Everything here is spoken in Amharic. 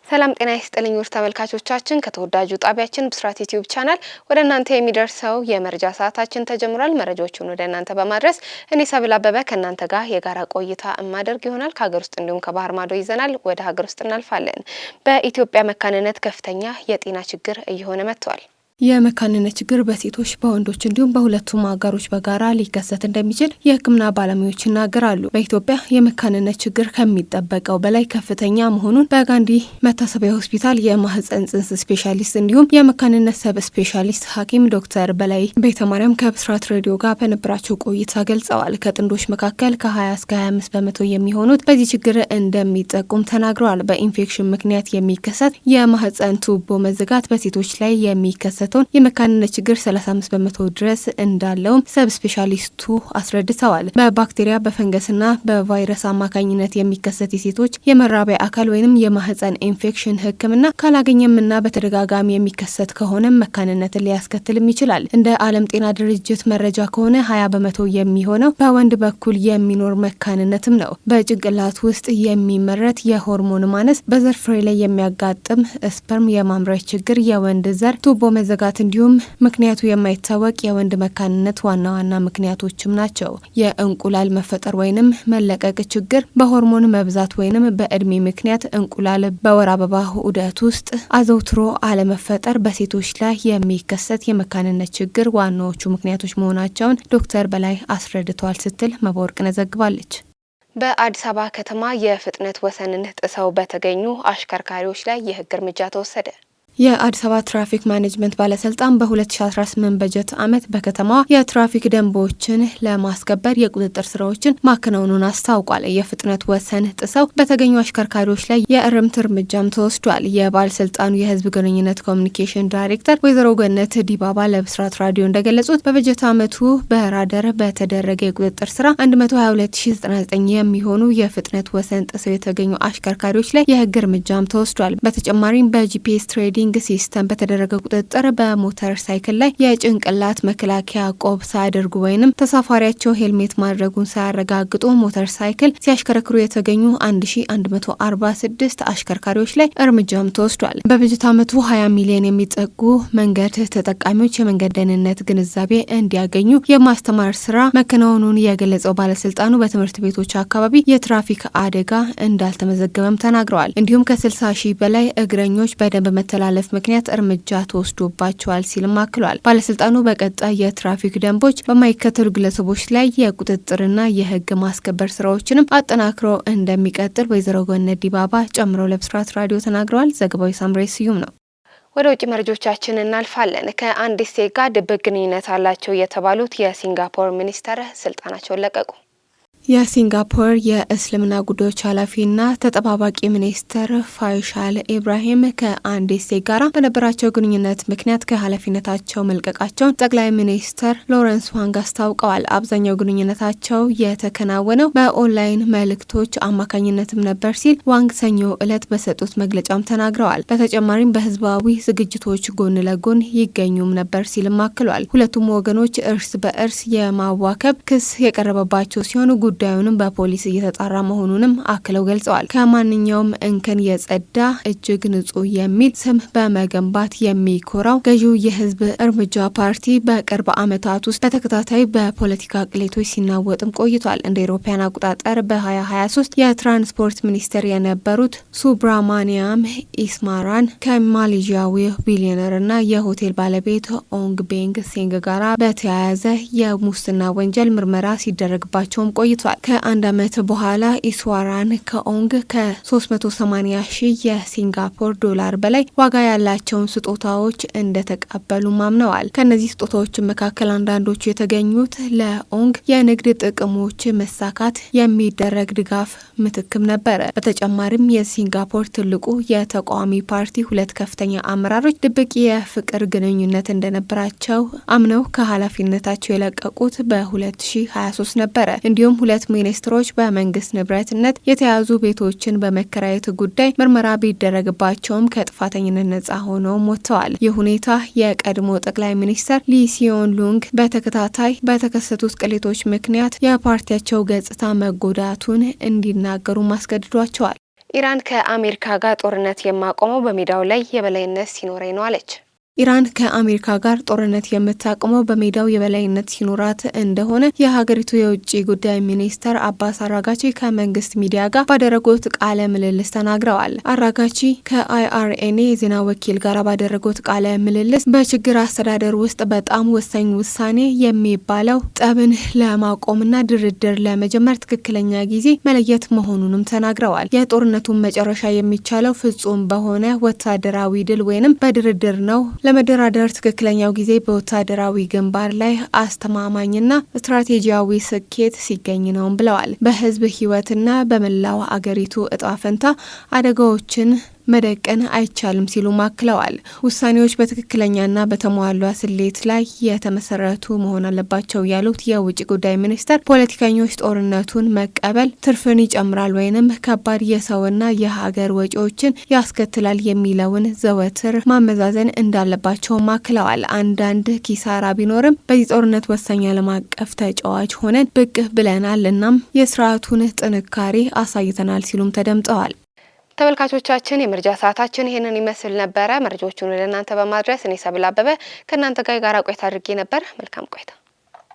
ሰላም ጤና ይስጥልኝ ውድ ተመልካቾቻችን ከተወዳጁ ጣቢያችን ብስራት ዩቲዩብ ቻናል ወደ እናንተ የሚደርሰው የመረጃ ሰዓታችን ተጀምሯል። መረጃዎቹን ወደ እናንተ በማድረስ እኔ ሰብል አበበ ከእናንተ ጋር የጋራ ቆይታ እማደርግ ይሆናል። ከሀገር ውስጥ እንዲሁም ከባህር ማዶ ይዘናል። ወደ ሀገር ውስጥ እናልፋለን። በኢትዮጵያ መካንነት ከፍተኛ የጤና ችግር እየሆነ መጥቷል። የመካንነት ችግር በሴቶች በወንዶች እንዲሁም በሁለቱም አጋሮች በጋራ ሊከሰት እንደሚችል የሕክምና ባለሙያዎች ይናገራሉ። በኢትዮጵያ የመካንነት ችግር ከሚጠበቀው በላይ ከፍተኛ መሆኑን በጋንዲ መታሰቢያ ሆስፒታል የማህፀን ጽንስ ስፔሻሊስት እንዲሁም የመካንነት ሰብ ስፔሻሊስት ሐኪም ዶክተር በላይ ቤተማርያም ከብስራት ሬዲዮ ጋር በነበራቸው ቆይታ ገልጸዋል። ከጥንዶች መካከል ከ20 እስከ 25 በመቶ የሚሆኑት በዚህ ችግር እንደሚጠቁም ተናግረዋል። በኢንፌክሽን ምክንያት የሚከሰት የማህፀን ቱቦ መዘጋት በሴቶች ላይ የሚከሰት የመካንነት ችግር 35 በመቶ ድረስ እንዳለውም ሰብ ስፔሻሊስቱ አስረድተዋል። በባክቴሪያ በፈንገስና በቫይረስ አማካኝነት የሚከሰት የሴቶች የመራቢያ አካል ወይንም የማህፀን ኢንፌክሽን ሕክምና ካላገኘምና በተደጋጋሚ የሚከሰት ከሆነ መካንነትን ሊያስከትልም ይችላል። እንደ ዓለም ጤና ድርጅት መረጃ ከሆነ 20 በመቶ የሚሆነው በወንድ በኩል የሚኖር መካንነትም ነው። በጭንቅላት ውስጥ የሚመረት የሆርሞን ማነስ፣ በዘር ፍሬ ላይ የሚያጋጥም ስፐርም የማምረት ችግር፣ የወንድ ዘር ቱቦ መዘጋት እንዲሁም ምክንያቱ የማይታወቅ የወንድ መካንነት ዋና ዋና ምክንያቶችም ናቸው። የእንቁላል መፈጠር ወይንም መለቀቅ ችግር፣ በሆርሞን መብዛት ወይንም በእድሜ ምክንያት እንቁላል በወር አበባ ዑደት ውስጥ አዘውትሮ አለመፈጠር በሴቶች ላይ የሚከሰት የመካንነት ችግር ዋናዎቹ ምክንያቶች መሆናቸውን ዶክተር በላይ አስረድተዋል ስትል መባወርቅ ነዘግባለች። በአዲስ አበባ ከተማ የፍጥነት ወሰንን ጥሰው በተገኙ አሽከርካሪዎች ላይ የህግ እርምጃ ተወሰደ። የአዲስ አበባ ትራፊክ ማኔጅመንት ባለስልጣን በ2018 በጀት ዓመት በከተማዋ የትራፊክ ደንቦችን ለማስከበር የቁጥጥር ስራዎችን ማከናወኑን አስታውቋል። የፍጥነት ወሰን ጥሰው በተገኙ አሽከርካሪዎች ላይ የእርምት እርምጃም ተወስዷል። የባለስልጣኑ የህዝብ ግንኙነት ኮሚኒኬሽን ዳይሬክተር ወይዘሮ ገነት ዲባባ ለብስራት ራዲዮ እንደገለጹት በበጀት ዓመቱ በራደር በተደረገ የቁጥጥር ስራ 122099 የሚሆኑ የፍጥነት ወሰን ጥሰው የተገኙ አሽከርካሪዎች ላይ የህግ እርምጃም ተወስዷል። በተጨማሪም በጂፒኤስ ትሬዲንግ ሲስተም በተደረገ ቁጥጥር በሞተር ሳይክል ላይ የጭንቅላት መከላከያ ቆብ ሳያደርጉ ወይንም ተሳፋሪያቸው ሄልሜት ማድረጉን ሳያረጋግጡ ሞተር ሳይክል ሲያሽከረክሩ የተገኙ 1146 አሽከርካሪዎች ላይ እርምጃም ተወስዷል። በበጀት ዓመቱ 20 ሚሊዮን የሚጠጉ መንገድ ተጠቃሚዎች የመንገድ ደህንነት ግንዛቤ እንዲያገኙ የማስተማር ስራ መከናወኑን የገለጸው ባለስልጣኑ በትምህርት ቤቶች አካባቢ የትራፊክ አደጋ እንዳልተመዘገበም ተናግረዋል። እንዲሁም ከ60 ሺህ በላይ እግረኞች በደንብ መተላለፍ ምክንያት እርምጃ ተወስዶባቸዋል ሲልም አክሏል። ባለስልጣኑ በቀጣይ የትራፊክ ደንቦች በማይከተሉ ግለሰቦች ላይ የቁጥጥርና የህግ ማስከበር ስራዎችንም አጠናክሮ እንደሚቀጥል ወይዘሮ ገነት ዲባባ ጨምረው ለብስራት ራዲዮ ተናግረዋል። ዘገባው ሳምሬ ስዩም ነው። ወደ ውጭ መረጃዎቻችን እናልፋለን። ከአንዲት ሴት ጋር ድብቅ ግንኙነት አላቸው የተባሉት የሲንጋፖር ሚኒስተር ስልጣናቸውን ለቀቁ። የሲንጋፖር የእስልምና ጉዳዮች ኃላፊና ተጠባባቂ ሚኒስትር ፋይሻል ኢብራሂም ከአንዲት ሴት ጋር በነበራቸው ግንኙነት ምክንያት ከኃላፊነታቸው መልቀቃቸውን ጠቅላይ ሚኒስትር ሎረንስ ዋንግ አስታውቀዋል። አብዛኛው ግንኙነታቸው የተከናወነው በኦንላይን መልእክቶች አማካኝነትም ነበር ሲል ዋንግ ሰኞ ዕለት በሰጡት መግለጫም ተናግረዋል። በተጨማሪም በህዝባዊ ዝግጅቶች ጎን ለጎን ይገኙም ነበር ሲልም አክሏል። ሁለቱም ወገኖች እርስ በእርስ የማዋከብ ክስ የቀረበባቸው ሲሆኑ ጉዳዩንም በፖሊስ እየተጣራ መሆኑንም አክለው ገልጸዋል። ከማንኛውም እንከን የጸዳ እጅግ ንጹህ የሚል ስም በመገንባት የሚኮራው ገዢው የህዝብ እርምጃ ፓርቲ በቅርብ ዓመታት ውስጥ በተከታታይ በፖለቲካ ቅሌቶች ሲናወጥም ቆይቷል። እንደ አውሮፓውያን አቆጣጠር በ2023 የትራንስፖርት ሚኒስትር የነበሩት ሱብራማኒያም ኢስማራን ከማሌዥያዊ ቢሊዮነርና የሆቴል ባለቤት ኦንግ ቤንግ ሴንግ ጋራ በተያያዘ የሙስና ወንጀል ምርመራ ሲደረግባቸውም ቆይቷል። ከአንድ ዓመት በኋላ ኢስዋራን ከኦንግ ከ380 ሺህ የሲንጋፖር ዶላር በላይ ዋጋ ያላቸውን ስጦታዎች እንደተቀበሉ ማምነዋል። ከነዚህ ስጦታዎች መካከል አንዳንዶቹ የተገኙት ለኦንግ የንግድ ጥቅሞች መሳካት የሚደረግ ድጋፍ ምትክም ነበረ። በተጨማሪም የሲንጋፖር ትልቁ የተቃዋሚ ፓርቲ ሁለት ከፍተኛ አመራሮች ድብቅ የፍቅር ግንኙነት እንደነበራቸው አምነው ከኃላፊነታቸው የለቀቁት በ2023 ነበረ። እንዲሁም ሁለት ሚኒስትሮች በመንግስት ንብረትነት የተያዙ ቤቶችን በመከራየት ጉዳይ ምርመራ ቢደረግባቸውም ከጥፋተኝነት ነጻ ሆነው ወጥተዋል። ይህ ሁኔታ የቀድሞ ጠቅላይ ሚኒስትር ሊ ሲዮን ሉንግ በተከታታይ በተከሰቱት ቅሌቶች ምክንያት የፓርቲያቸው ገጽታ መጎዳቱን እንዲናገሩ ማስገድዷቸዋል። ኢራን ከአሜሪካ ጋር ጦርነት የማቆመው በሜዳው ላይ የበላይነት ሲኖረኝ ነው አለች። ኢራን ከአሜሪካ ጋር ጦርነት የምታቆመው በሜዳው የበላይነት ሲኖራት እንደሆነ የሀገሪቱ የውጭ ጉዳይ ሚኒስተር አባስ አራጋቺ ከመንግስት ሚዲያ ጋር ባደረጉት ቃለ ምልልስ ተናግረዋል። አራጋቺ ከአይአርኤንኤ የዜና ወኪል ጋር ባደረጉት ቃለ ምልልስ በችግር አስተዳደር ውስጥ በጣም ወሳኝ ውሳኔ የሚባለው ጠብን ለማቆምና ድርድር ለመጀመር ትክክለኛ ጊዜ መለየት መሆኑንም ተናግረዋል። የጦርነቱን መጨረሻ የሚቻለው ፍጹም በሆነ ወታደራዊ ድል ወይንም በድርድር ነው። ለመደራደር ትክክለኛው ጊዜ በወታደራዊ ግንባር ላይ አስተማማኝና ስትራቴጂያዊ ስኬት ሲገኝ ነው ብለዋል። በህዝብ ህይወትና በመላው አገሪቱ እጣ ፈንታ አደጋዎችን መደቀን አይቻልም ሲሉ ማክለዋል። ውሳኔዎች በትክክለኛና በተሟላ ስሌት ላይ የተመሰረቱ መሆን አለባቸው ያሉት የውጭ ጉዳይ ሚኒስተር ፖለቲከኞች ጦርነቱን መቀበል ትርፍን ይጨምራል ወይንም ከባድ የሰውና የሀገር ወጪዎችን ያስከትላል የሚለውን ዘወትር ማመዛዘን እንዳለባቸው ማክለዋል። አንዳንድ ኪሳራ ቢኖርም በዚህ ጦርነት ወሳኝ ዓለም አቀፍ ተጫዋች ሆነን ብቅ ብለናል፣ እናም የስርዓቱን ጥንካሬ አሳይተናል ሲሉም ተደምጠዋል። ተመልካቾቻችን የመረጃ ሰዓታችን ይሄንን ይመስል ነበረ። መረጃዎቹን ወደ እናንተ በማድረስ እኔ ሰብል አበበ ከእናንተ ጋር ቆይታ አድርጌ ነበር። መልካም ቆይታ